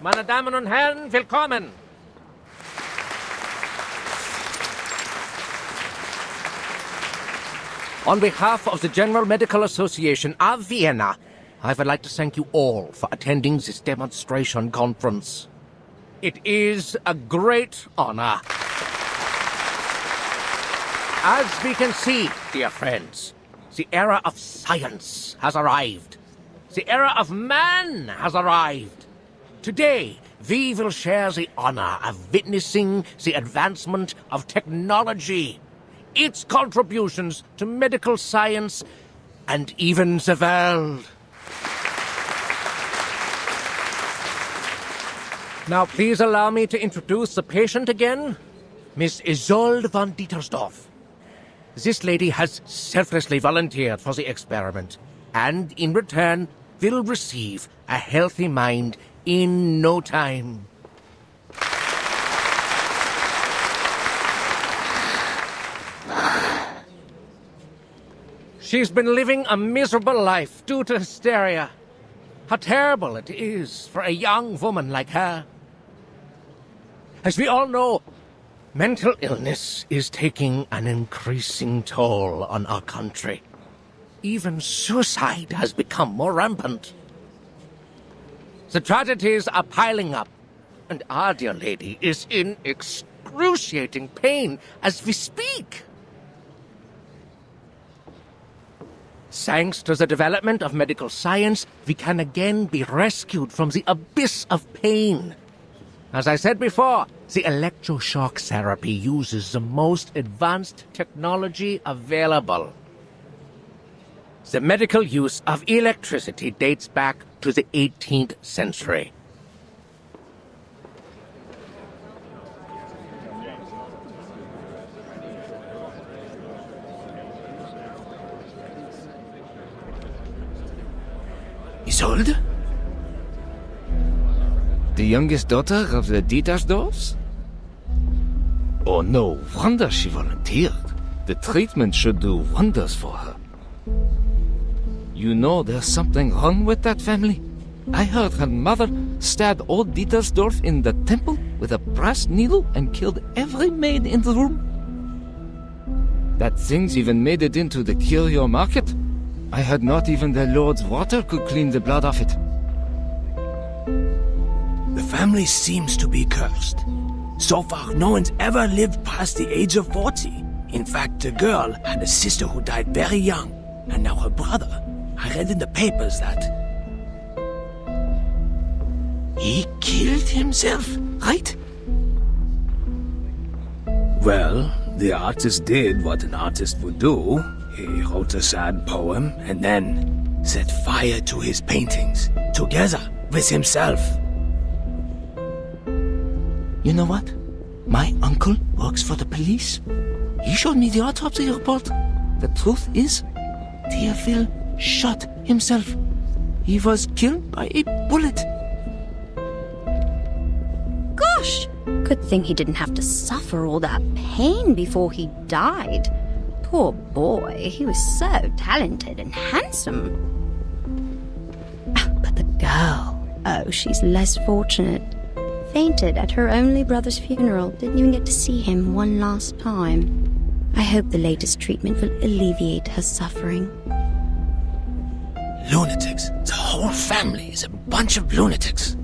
Meine Damen und Herren, willkommen! On behalf of the General Medical Association of Vienna, I would like to thank you all for attending this demonstration conference. It is a great honor. As we can see, dear friends, the era of science has arrived. The era of man has arrived. Today, we will share the honor of witnessing the advancement of technology, its contributions to medical science, and even the world. Now, please allow me to introduce the patient again, Miss Isolde von Dietersdorf. This lady has selflessly volunteered for the experiment, and in return will receive a healthy mind in no time. She's been living a miserable life due to hysteria. How terrible it is for a young woman like her. As we all know, mental illness is taking an increasing toll on our country. Even suicide has become more rampant. The tragedies are piling up, and our dear lady is in excruciating pain as we speak. Thanks to the development of medical science, we can again be rescued from the abyss of pain. As I said before, the electroshock therapy uses the most advanced technology available. The medical use of electricity dates back to the 18th century. Isolde? The youngest daughter of the Dietersdorfs? Oh, no wonder she volunteered. The treatment should do wonders for her. You know there's something wrong with that family? I heard her mother stabbed old Dietersdorf in the temple with a brass needle and killed every maid in the room. That thing's even made it into the curio market. I heard not even the Lord's water could clean the blood off it. The family seems to be cursed. So far, no one's ever lived past the age of 40. In fact, the girl had a sister who died very young, and now her brother. I read in the papers that he killed himself, right? Well, the artist did what an artist would do. He wrote a sad poem and then set fire to his paintings, together with himself. You know what? My uncle works for the police. He showed me the autopsy report. The truth is, Theophil shot himself. He was killed by a bullet. Gosh! Good thing he didn't have to suffer all that pain before he died. Poor boy, he was so talented and handsome. But the girl, oh, she's less fortunate. Fainted at her only brother's funeral, didn't even get to see him one last time. I hope the latest treatment will alleviate her suffering. Lunatics. The whole family is a bunch of lunatics.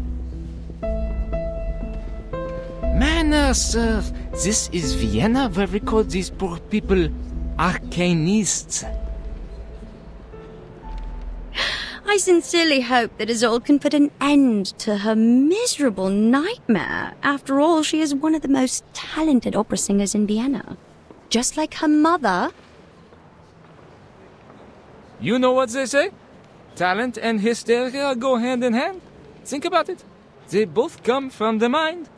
Manners, sir. This is Vienna where we call these poor people arcanists. I sincerely hope that Isolde can put an end to her miserable nightmare. After all, she is one of the most talented opera singers in Vienna. Just like her mother. You know what they say? Talent and hysteria go hand in hand. Think about it. They both come from the mind.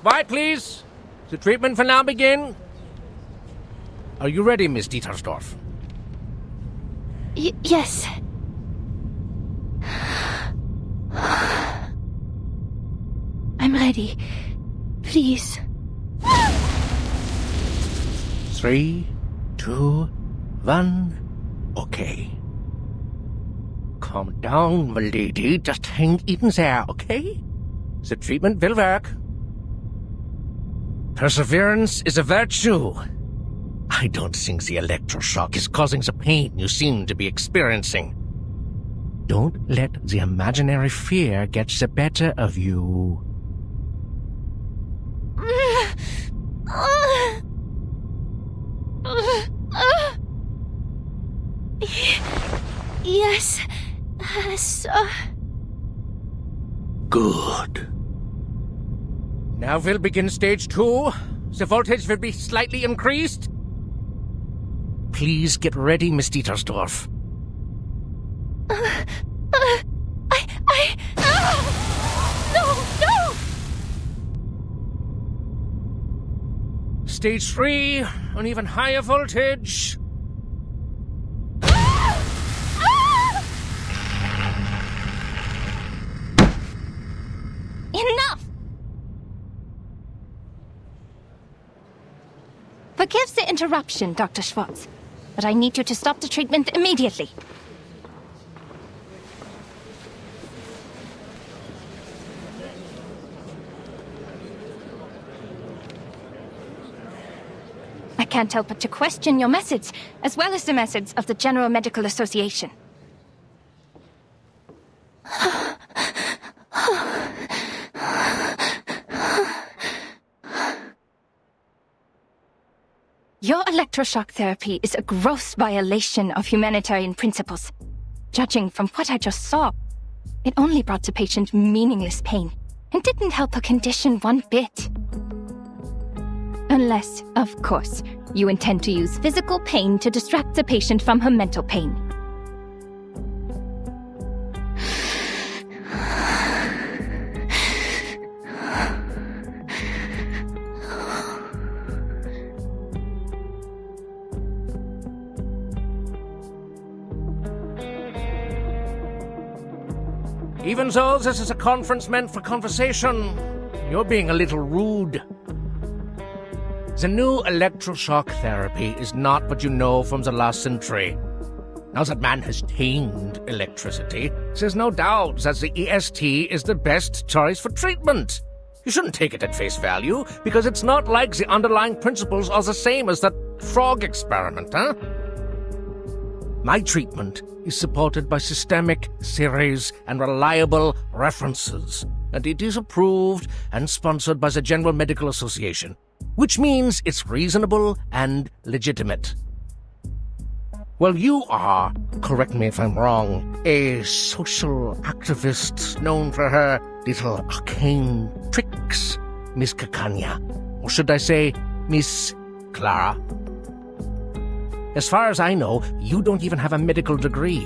Quiet, please. The treatment will now begin. Are you ready, Miss Dietersdorf? Yes. I'm ready. Please. 3, 2, 1. Okay. Calm down, my lady. Just hang in there, okay? The treatment will work. Perseverance is a virtue. I don't think the electroshock is causing the pain you seem to be experiencing. Don't let the imaginary fear get the better of you. Yes, sir. Good. Now we'll begin stage 2. The voltage will be slightly increased. Please get ready, Miss Dietersdorf. No! Stage 3, an even higher voltage. Enough! Forgive the interruption, Dr. Schwartz, but I need you to stop the treatment immediately. I can't help but to question your methods, as well as the methods of the General Medical Association. Your electroshock therapy is a gross violation of humanitarian principles. Judging from what I just saw, it only brought the patient meaningless pain and didn't help her condition one bit. Unless, of course, you intend to use physical pain to distract the patient from her mental pain. Even though this is a conference meant for conversation, you're being a little rude. The new electroshock therapy is not what you know from the last century. Now that man has tamed electricity, there's no doubt that the EST is the best choice for treatment. You shouldn't take it at face value, because it's not like the underlying principles are the same as that frog experiment, huh? My treatment is supported by systemic theories and reliable references, and it is approved and sponsored by the General Medical Association, which means it's reasonable and legitimate. Well, you are, correct me if I'm wrong, a social activist known for her little arcane tricks, Miss Cacania. Or should I say, Miss Clara? As far as I know, you don't even have a medical degree.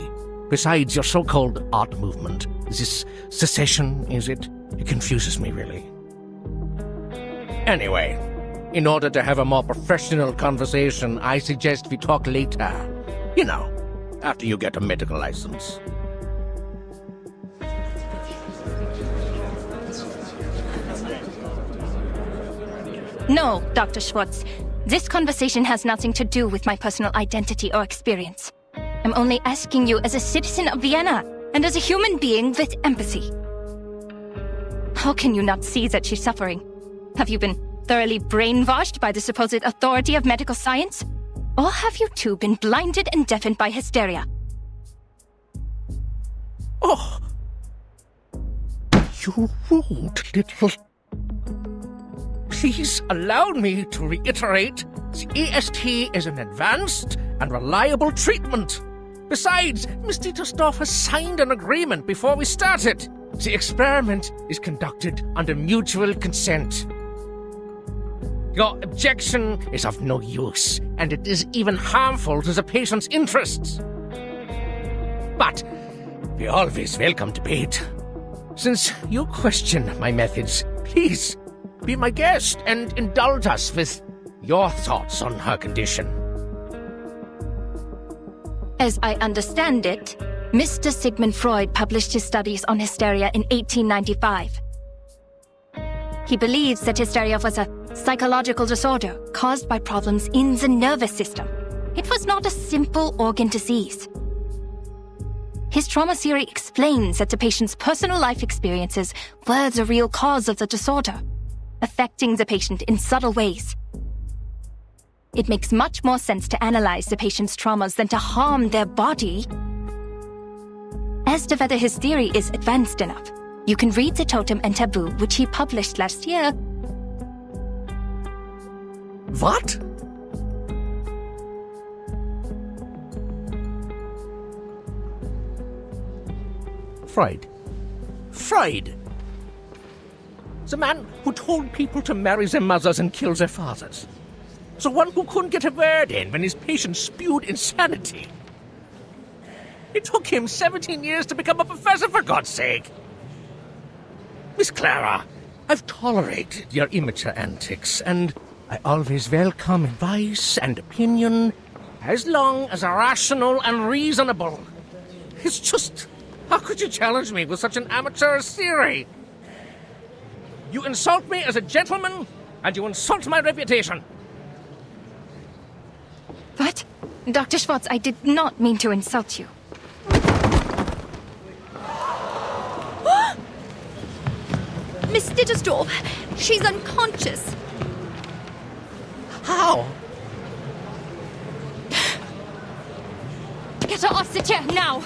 Besides your so-called art movement. Is this secession, is it? It confuses me, really. Anyway, in order to have a more professional conversation, I suggest we talk later. You know, after you get a medical license. No, Dr. Schwartz. This conversation has nothing to do with my personal identity or experience. I'm only asking you as a citizen of Vienna and as a human being with empathy. How can you not see that she's suffering? Have you been thoroughly brainwashed by the supposed authority of medical science? Or have you too been blinded and deafened by hysteria? Oh! You rude little... Please allow me to reiterate, the EST is an advanced and reliable treatment. Besides, Miss Dietersdorf has signed an agreement before we started. The experiment is conducted under mutual consent. Your objection is of no use, and it is even harmful to the patient's interests. But we always welcome debate. Since you question my methods, please be my guest and indulge us with your thoughts on her condition. As I understand it, Mr. Sigmund Freud published his studies on hysteria in 1895. He believes that hysteria was a psychological disorder caused by problems in the nervous system. It was not a simple organ disease. His trauma theory explains that the patient's personal life experiences were the real cause of the disorder, affecting the patient in subtle ways. It makes much more sense to analyze the patient's traumas than to harm their body. As to whether his theory is advanced enough, you can read The Totem and Taboo, which he published last year. What? Freud. Freud! The man who told people to marry their mothers and kill their fathers. The one who couldn't get a word in when his patients spewed insanity. It took him 17 years to become a professor, for God's sake. Miss Clara, I've tolerated your immature antics, and I always welcome advice and opinion, as long as they're rational and reasonable. It's just, how could you challenge me with such an amateur theory? You insult me as a gentleman, and you insult my reputation. What? Dr. Schwartz, I did not mean to insult you. Miss Dittersdorf, she's unconscious. How? Get her off the chair, now!